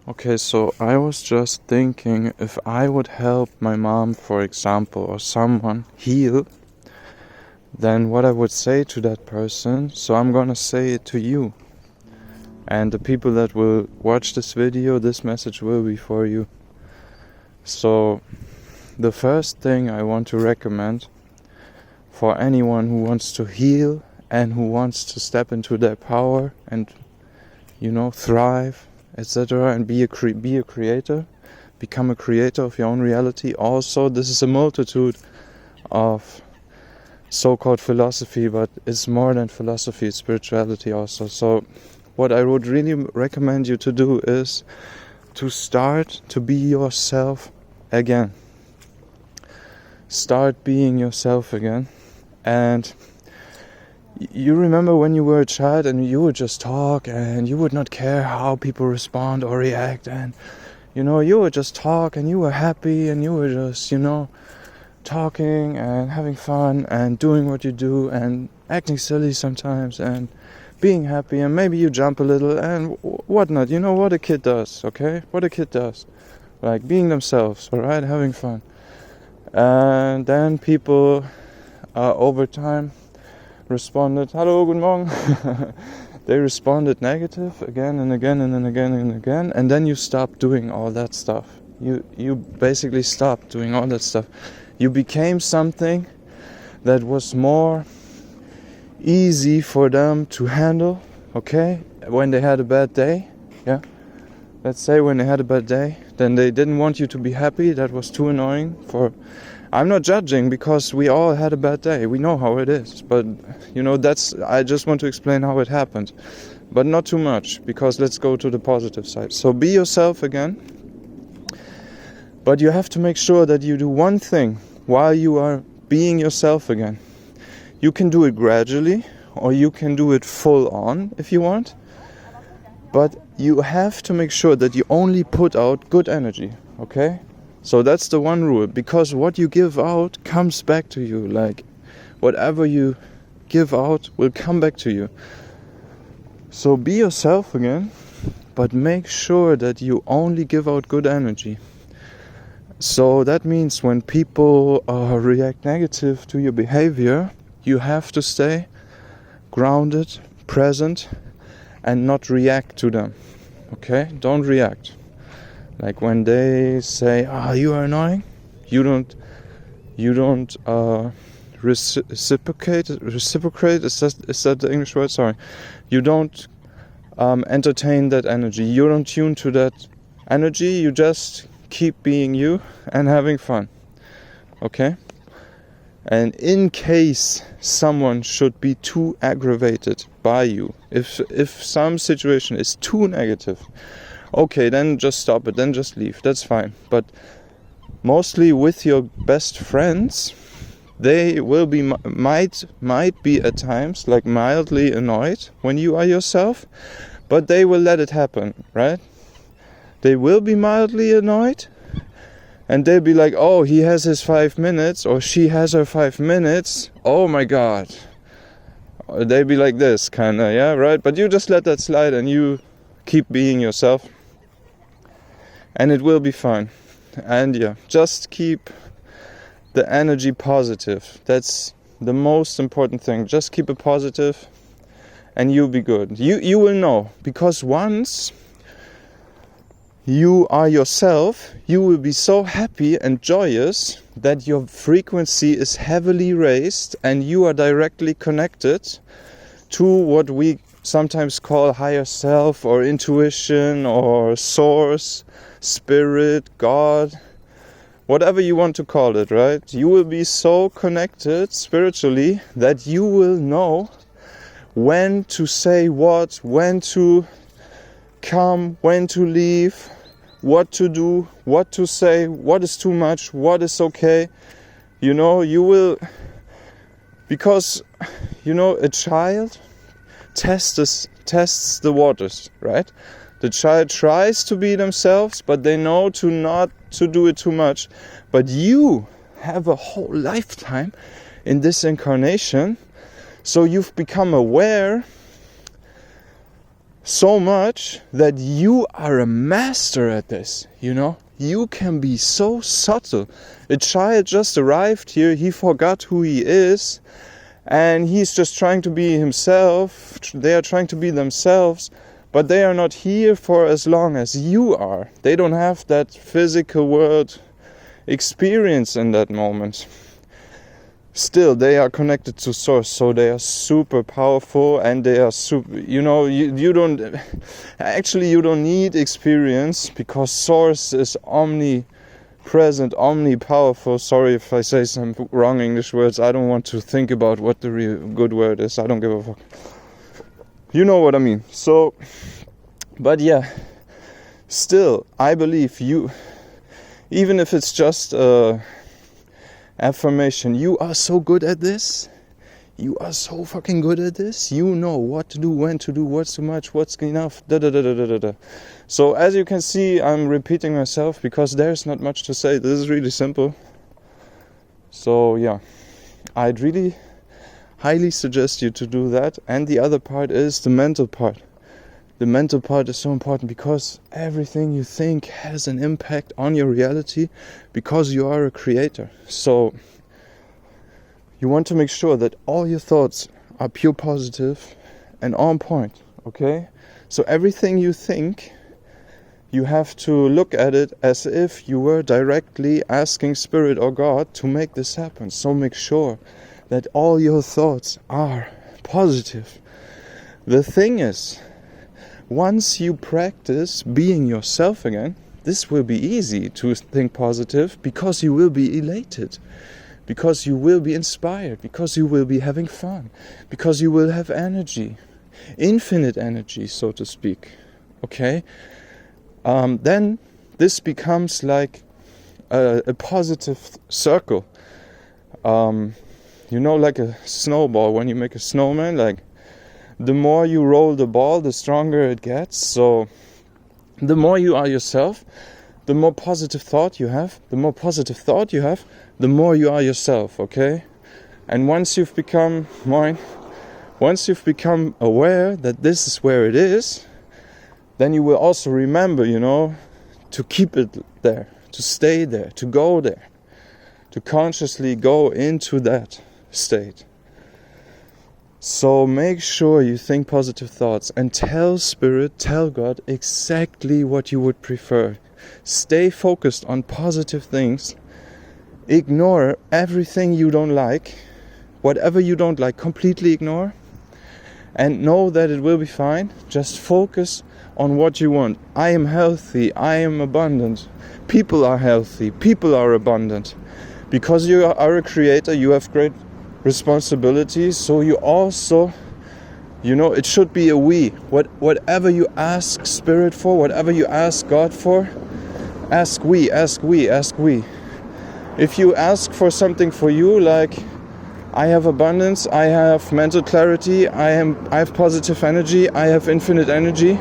Okay, so I was just thinking if I would help my mom, for example, or someone heal, then what I would say to that person, so I'm gonna say it to you. And the people that will watch this video, this message will be for you. So the first thing I want to recommend for anyone who wants to heal and who wants to step into their power and, thrive, etc., and be a creator, become a creator of your own reality. Also, this is a multitude of so-called philosophy, but it's more than philosophy, it's spirituality also. So what I would really recommend you to do is to start to be yourself again. Start being yourself again. And you remember when you were a child and you would just talk and you would not care how people respond or react, and you would just talk and you were happy and you were just talking and having fun and doing what you do and acting silly sometimes and being happy, and maybe you jump a little and whatnot. You know what a kid does, okay? What a kid does. Like being themselves, alright? Having fun. And then people over time responded, hello, good morning. They responded negative again and again and then again and again, and then you stop doing all that stuff. You basically stopped doing all that stuff. You became something that was more easy for them to handle, okay? When they had a bad day, yeah? Let's say when they had a bad day, then they didn't want you to be happy. That was too annoying for... I'm not judging, because we all had a bad day. We know how it is. But, I just want to explain how it happened. But not too much, because let's go to the positive side. So be yourself again. But you have to make sure that you do one thing while you are being yourself again. You can do it gradually, or you can do it full on if you want. But you have to make sure that you only put out good energy, okay? So that's the one rule, because what you give out comes back to you. Like, whatever you give out will come back to you. So be yourself again, but make sure that you only give out good energy. So that means when people react negative to your behavior, you have to stay grounded, present, and not react to them. Okay? Don't react. Like when they say, you are annoying, you don't reciprocate, is that the English word? Sorry. You don't entertain that energy. You don't tune to that energy. You just keep being you and having fun. Okay? And in case someone should be too aggravated by you, if some situation is too negative, okay, then just stop it, then just leave, that's fine. But mostly with your best friends, they will be, might be at times like mildly annoyed when you are yourself, but they will let it happen, right? They will be mildly annoyed, and they'll be like, oh, he has his 5 minutes, or she has her 5 minutes, oh my god. They'll be like this, kinda, yeah, right? But you just let that slide and you keep being yourself. And it will be fine. And yeah, just keep the energy positive. That's the most important thing. Just keep it positive and you'll be good. You will know. Because once you are yourself, you will be so happy and joyous that your frequency is heavily raised and you are directly connected to what we sometimes call higher self or intuition or source, spirit, God, whatever you want to call it, right? You will be so connected spiritually that you will know when to say what, when to come, when to leave, what to do, what to say, what is too much, what is okay. You will, because, a child tests the waters, right? The child tries to be themselves, but they know not to do it too much. But you have a whole lifetime in this incarnation, so you've become aware So much that you are a master at this, you know? You can be so subtle. A child just arrived here, he forgot who he is, and he's just trying to be himself. They are trying to be themselves, but they are not here for as long as you are. They don't have that physical world experience in that moment. Still, they are connected to Source, so they are super powerful, and they are super, you know, you don't need experience, because Source is omnipresent, omnipowerful. Sorry if I say some wrong English words. I don't want to think about what the real good word is. I don't give a fuck. You know what I mean. So, but yeah, still, I believe you, even if it's just affirmation, you are so good at this. You are so fucking good at this. You know what to do, when to do, what's too much, what's enough. So as you can see, I'm repeating myself because there's not much to say. This is really simple. So yeah, I'd really highly suggest you to do that. And the other part is the mental part. The mental part is so important, because everything you think has an impact on your reality, because you are a creator. So you want to make sure that all your thoughts are pure positive and on point, okay? So everything you think, you have to look at it as if you were directly asking Spirit or God to make this happen. So make sure that all your thoughts are positive. The thing is, once you practice being yourself again, this will be easy to think positive, because you will be elated, because you will be inspired, because you will be having fun, because you will have energy, infinite energy, so to speak. Okay? Then this becomes like a positive circle. You know, like a snowball, when you make a snowman, like, the more you roll the ball, the stronger it gets. So the more you are yourself, the more positive thought you have. The more positive thought you have, the more you are yourself, okay? And once you've become aware that this is where it is, then you will also remember, you know, to keep it there, to stay there, to go there, to consciously go into that state. So make sure you think positive thoughts, and tell Spirit, tell God exactly what you would prefer. Stay focused on positive things. Ignore everything you don't like. Whatever you don't like, completely ignore. And know that it will be fine. Just focus on what you want. I am healthy. I am abundant. People are healthy. People are abundant. Because you are a creator, you have great responsibilities, so you also, you know, it should be a we. Whatever you ask Spirit for, whatever you ask God for, ask we. If you ask for something for you, like, I have abundance, I have mental clarity, I have positive energy, I have infinite energy,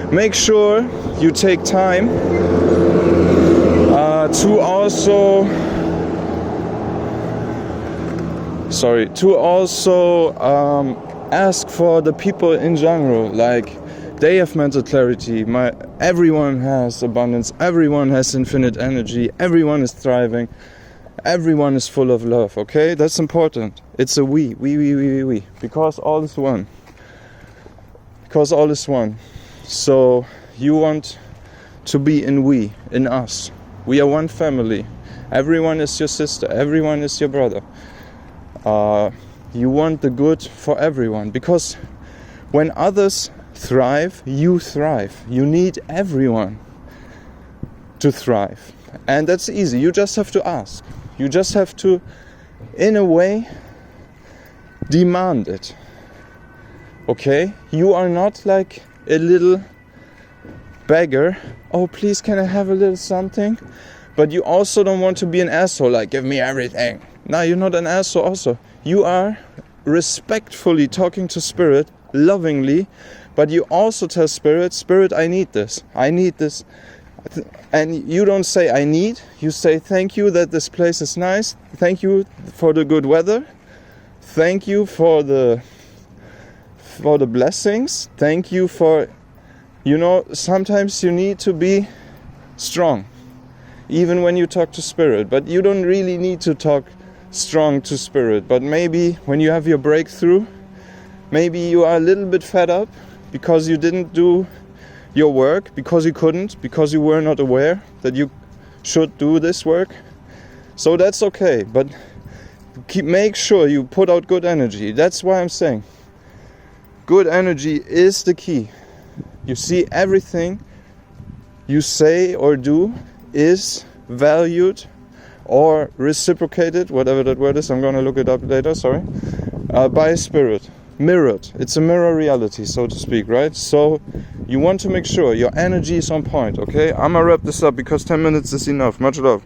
make sure you take time to also ask for the people in general, like, they have mental clarity, everyone has abundance, everyone has infinite energy, everyone is thriving, everyone is full of love, okay? That's important. It's a we, because all is one. So you want to be in we, in us. We are one family. Everyone is your sister, everyone is your brother. You want the good for everyone, because when others thrive, you thrive. You need everyone to thrive, and that's easy. You just have to ask. You just have to, in a way, demand it. Okay? You are not like a little beggar. Oh, please, can I have a little something? But you also don't want to be an asshole, like, give me everything. No, you're not an asshole also. You are respectfully talking to Spirit, lovingly, but you also tell Spirit, I need this. And you don't say I need, you say thank you that this place is nice, thank you for the good weather, thank you for the blessings, thank you for You know, sometimes you need to be strong, even when you talk to spirit. But you don't really need to talk strong to spirit. But maybe when you have your breakthrough, maybe you are a little bit fed up because you didn't do your work, because you couldn't, because you were not aware that you should do this work. So that's okay, but make sure you put out good energy. That's why I'm saying good energy is the key. You see, everything you say or do is valued or reciprocated, whatever that word is. I'm going to look it up later, sorry, by spirit. Mirrored. It's a mirror reality, so to speak, right? So you want to make sure your energy is on point, okay? I'm gonna wrap this up because 10 minutes is enough. Much love.